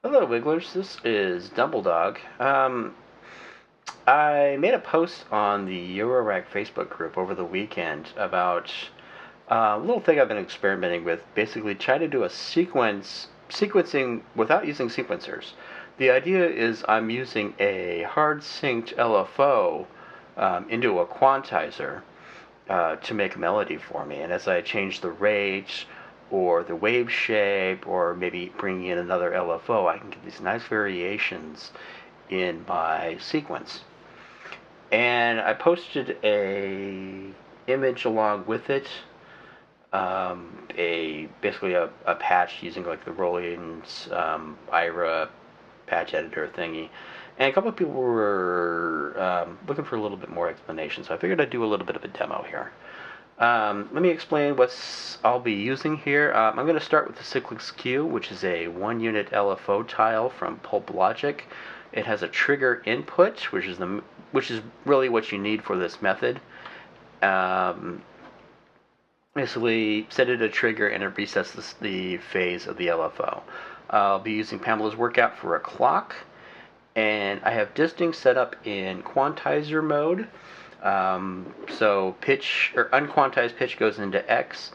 Hello, Wigglers. This is Dumbledog. I made a post on the Eurorack Facebook group over the weekend about a little thing I've been experimenting with. Basically, try to do a sequencing without using sequencers. The idea is I'm using a hard synced LFO into a quantizer to make a melody for me. And as I change the rate or the wave shape or maybe bringing in another LFO, I can get these nice variations in my sequence. And I posted a image along with it, basically a patch using like the Rollins IRA patch editor thingy. And a couple of people were looking for a little bit more explanation, so I figured I'd do a little bit of a demo here. Let me explain what I'll be using here. I'm going to start with the cyclic skew, which is a 1-unit LFO tile from Pulp Logic. It has a trigger input, which is really what you need for this method. Basically, set it a trigger and it resets the phase of the LFO. I'll be using Pamela's workout for a clock, and I have disting set up in quantizer mode. So pitch or unquantized pitch goes into X.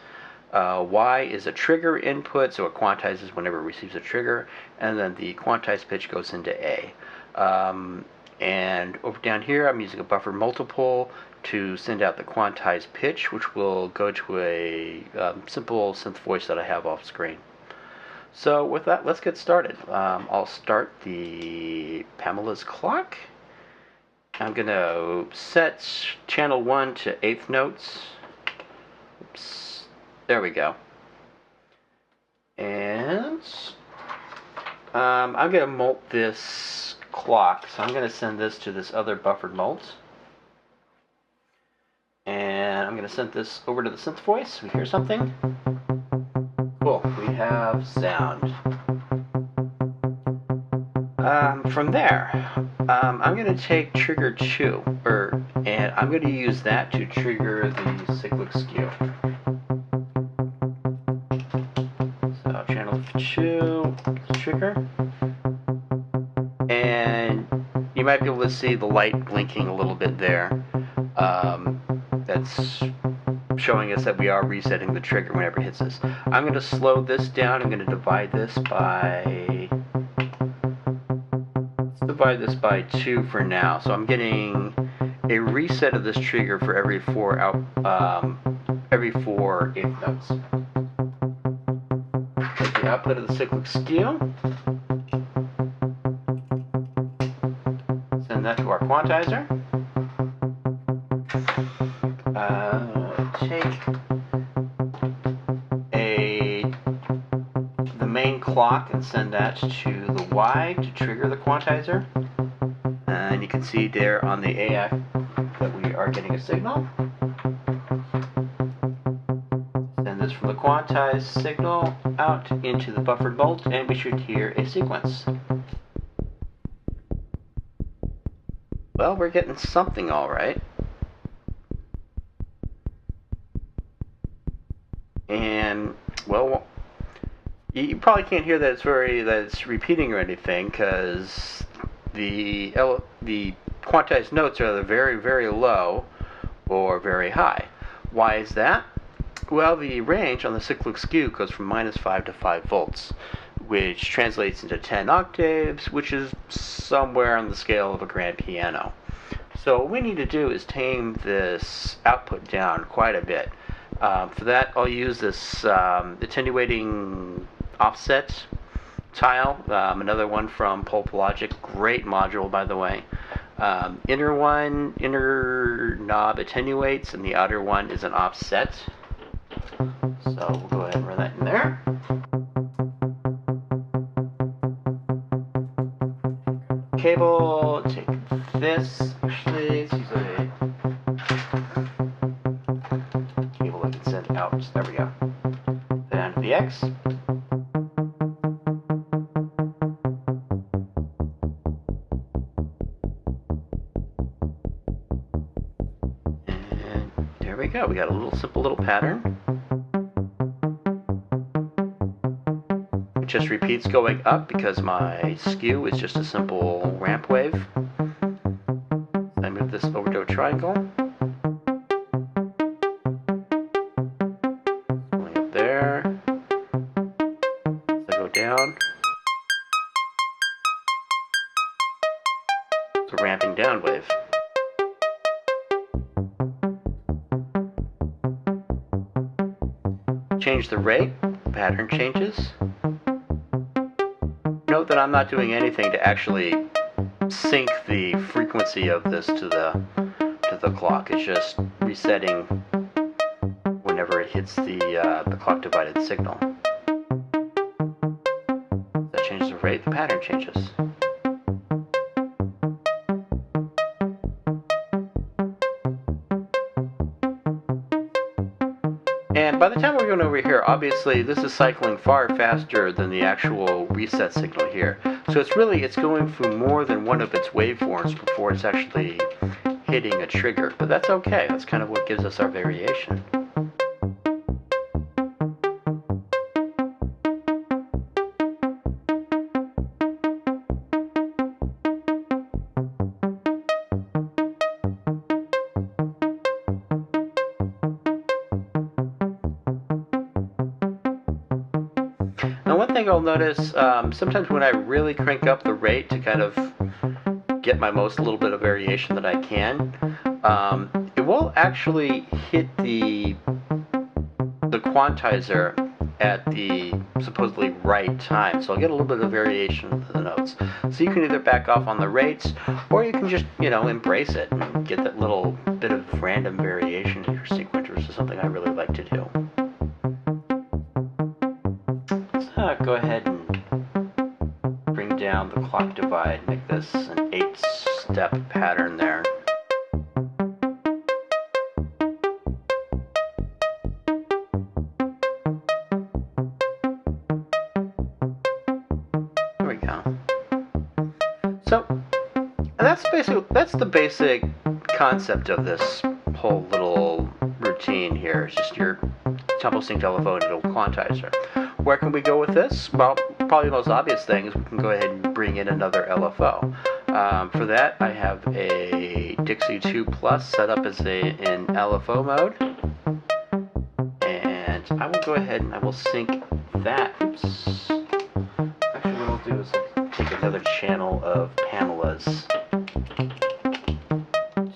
Y is a trigger input, so it quantizes whenever it receives a trigger, and then the quantized pitch goes into A. And over down here, I'm using a buffer multiple to send out the quantized pitch, which will go to a simple synth voice that I have off screen. So with that, let's get started. I'll start the Pamela's clock. I'm going to set channel 1 to 8th notes. Oops. There we go. And I'm going to mult this clock. So I'm going to send this to this other buffered mult. And I'm going to send this over to the synth voice. We hear something. Cool. We have sound. From there, I'm going to take trigger 2, and I'm going to use that to trigger the cyclic skew. So channel 2, trigger, and you might be able to see the light blinking a little bit there. That's showing us that we are resetting the trigger whenever it hits this. I'm going to slow this down. I'm going to divide this by 2 for now. So I'm getting a reset of this trigger for every 4 eighth notes. Take the output of the cyclic skew. Send that to our quantizer. Take the main clock and send that to the Y to trigger the quantizer. And you can see there on the AF that we are getting a signal. Send this from the quantized signal out into the buffered mult, and we should hear a sequence. Well, we're getting something all right. And, well, you probably can't hear that it's repeating or anything, because the quantized notes are either very, very low or very high. Why is that? Well, the range on the cyclic skew goes from -5 to 5 volts, which translates into 10 octaves, which is somewhere on the scale of a grand piano. So what we need to do is tame this output down quite a bit. For that, I'll use this attenuating offset tile, another one from Pulp Logic. Great module, by the way. Inner knob attenuates, and the outer one is an offset. So we'll go ahead and run that in there. Cable, take this. Actually, let's use a cable that can send out. There we go. Down to the X. And there we go. We got a simple little pattern. just repeats going up because my skew is just a simple ramp wave. I move this over to a triangle. Going up there. I go down. It's a ramping down wave. Change the rate, pattern changes. Note that I'm not doing anything to actually sync the frequency of this to the clock. It's just resetting whenever it hits the clock divided signal. That changes the rate, the pattern changes. And by the time we're going over here, obviously this is cycling far faster than the actual reset signal here. So it's going through more than one of its waveforms before it's actually hitting a trigger. But that's okay. That's kind of what gives us our variation. Now one thing I'll notice, sometimes when I really crank up the rate to kind of get my little bit of variation that I can, it will actually hit the quantizer at the supposedly right time. So I'll get a little bit of variation of the notes. So you can either back off on the rates, or you can just, embrace it and get that little bit of random variation in your sequencers. Is something I really like to do. Go ahead and bring down the clock divide, make this an 8-step pattern there. There we go. So that's the basic concept of this whole little routine here. It's just your tempo synced LFO into a quantizer. Where can we go with this? Well, probably the most obvious thing is we can go ahead and bring in another LFO. For that, I have a Dixie 2 Plus set up as in LFO mode. And I will go ahead and I will sync that. Oops. Actually, what I'll do is I'll take another channel of Pamela's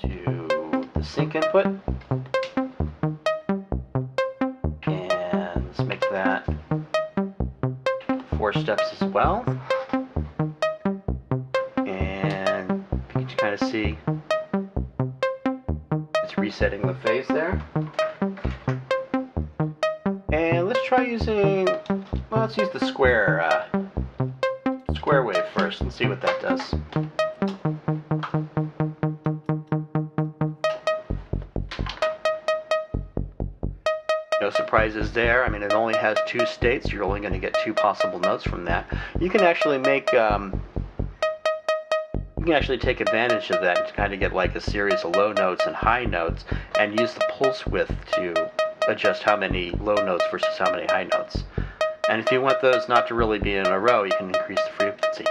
to the sync input. And let's make that 4 steps as well, and you can kind of see it's resetting the phase there. And let's try using, well, let's use the square wave first and see what that does. No surprises there. I mean, it only has 2 states. You're only going to get 2 possible notes from that. You can actually make, you can actually take advantage of that to kind of get like a series of low notes and high notes, and use the pulse width to adjust how many low notes versus how many high notes. And if you want those not to really be in a row, you can increase the frequency.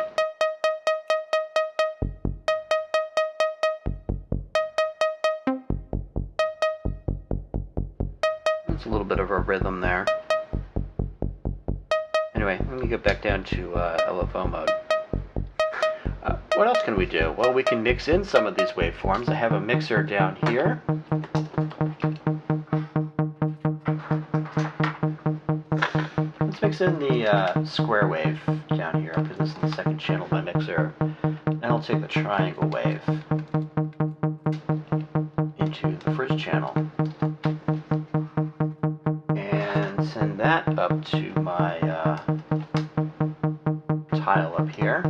It's a little bit of a rhythm there. Anyway, let me get back down to LFO mode. What else can we do? Well, we can mix in some of these waveforms. I have a mixer down here. Let's mix in the square wave down here. I'll put this in the second channel of my mixer. And I'll take the triangle wave into the first channel. And send that up to my tile up here.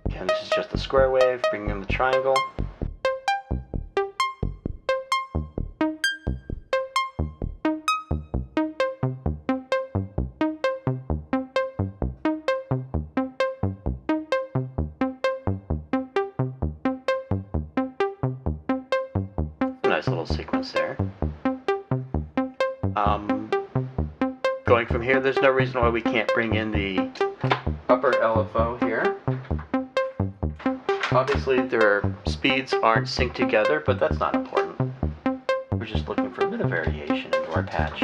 Again, this is just the square wave, bringing in the triangle. Nice little sequence there. from here, there's no reason why we can't bring in the upper LFO here. Obviously, their speeds aren't synced together, but that's not important. We're just looking for a bit of variation into our patch.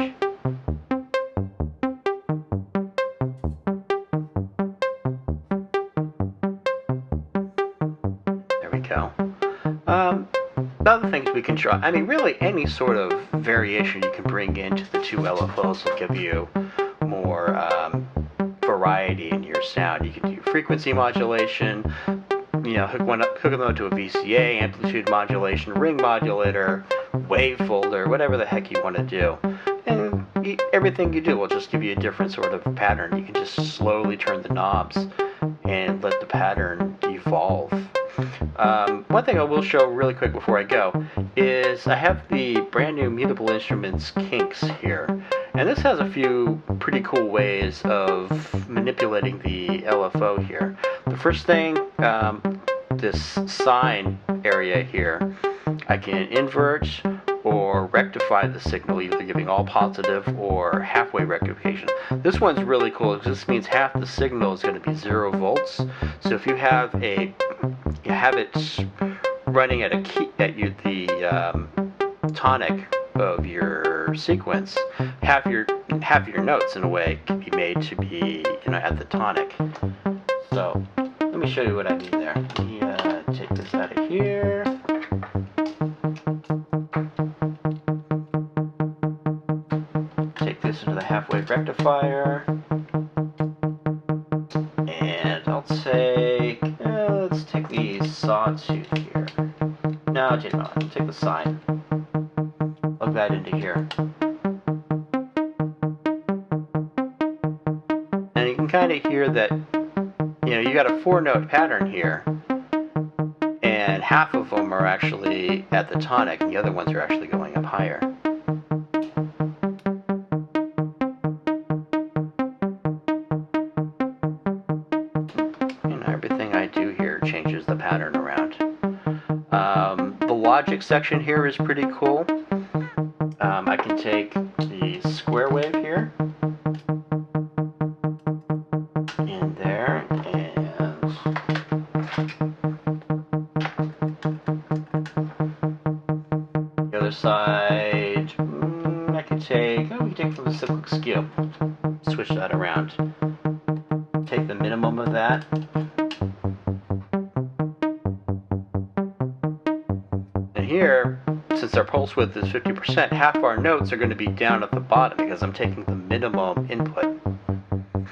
There we go. Other things we can try. I mean, really, any sort of variation you can bring into the two LFOs will give you more variety in your sound. You can do frequency modulation, hook them up to a VCA, amplitude modulation, ring modulator, wave folder, whatever the heck you want to do. And everything you do will just give you a different sort of pattern. You can just slowly turn the knobs and let the pattern evolve. One thing I will show really quick before I go is I have the brand new Mutable Instruments Kinks here. And this has a few pretty cool ways of manipulating the LFO here. The first thing, this sine area here, I can invert or rectify the signal, either giving all positive or halfway rectification. This one's really cool because this means half the signal is going to be 0 volts. So if you have it running at the tonic of your sequence, half your notes in a way can be made to be at the tonic. So let me show you what I mean there. Let me take this out of here. Take this into the halfway rectifier, and I'll take let's take the sawtooth here. No, I'll take the sine. Plug that into here. And you can kind of hear that, you got a 4-note pattern here, and half of them are actually at the tonic, and the other ones are actually going up higher. Everything I do here changes the pattern around. The logic section here is pretty cool. I can take the square wave here in there, and the other side, I can take, we can take from the cyclic skew, switch that around. Take the minimum of that. And here, since our pulse width is 50%, half our notes are going to be down at the bottom because I'm taking the minimum input.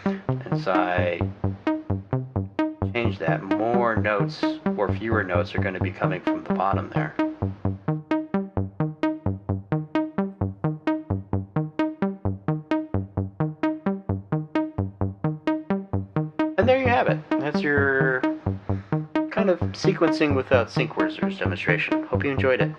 And as I change that, more notes or fewer notes are going to be coming from the bottom there. And there you have it. That's your kind of sequencing without sync wizards demonstration. Hope you enjoyed it.